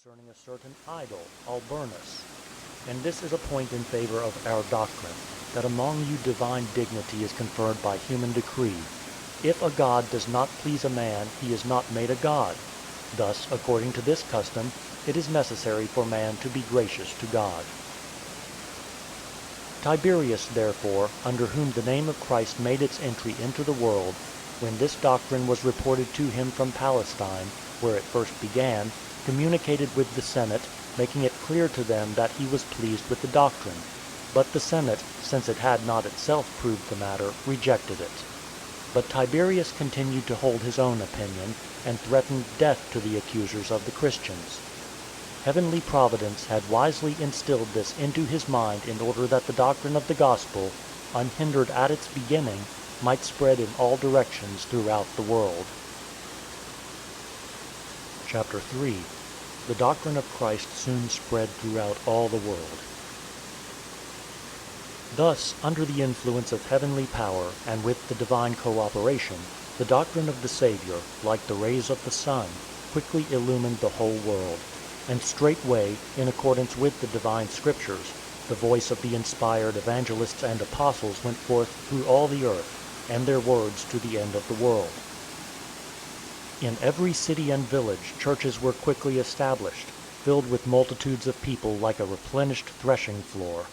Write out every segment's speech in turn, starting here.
concerning a certain idol, Alburnus. And this is a point in favor of our doctrine, that among you divine dignity is conferred by human decree. If a god does not please a man, he is not made a god. Thus, according to this custom, it is necessary for man to be gracious to God. Tiberius, therefore, under whom the name of Christ made its entry into the world, when this doctrine was reported to him from Palestine, where it first began, communicated with the Senate, making it clear to them that he was pleased with the doctrine. But the Senate, since it had not itself proved the matter, rejected it. But Tiberius continued to hold his own opinion, and threatened death to the accusers of the Christians. Heavenly Providence had wisely instilled this into his mind in order that the doctrine of the gospel, unhindered at its beginning, might spread in all directions throughout the world. Chapter 3. The doctrine of Christ soon spread throughout all the world. Thus, under the influence of heavenly power, and with the divine cooperation, the doctrine of the Savior, like the rays of the sun, quickly illumined the whole world. And straightway, in accordance with the divine scriptures, the voice of the inspired evangelists and apostles went forth through all the earth, and their words to the end of the world. In every city and village churches were quickly established, filled with multitudes of people like a replenished threshing floor.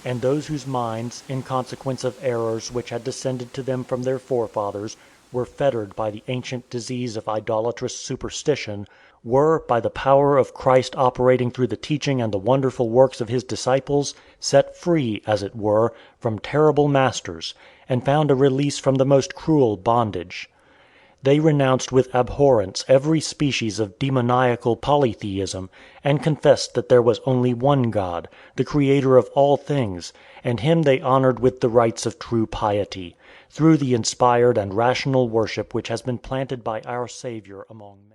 And those whose minds, in consequence of errors which had descended to them from their forefathers, were fettered by the ancient disease of idolatrous superstition, were, by the power of Christ operating through the teaching and the wonderful works of his disciples, set free, as it were, from terrible masters, and found a release from the most cruel bondage. They renounced with abhorrence every species of demoniacal polytheism, and confessed that there was only one God, the Creator of all things, and him they honored with the rites of true piety, through the inspired and rational worship which has been planted by our Savior among men.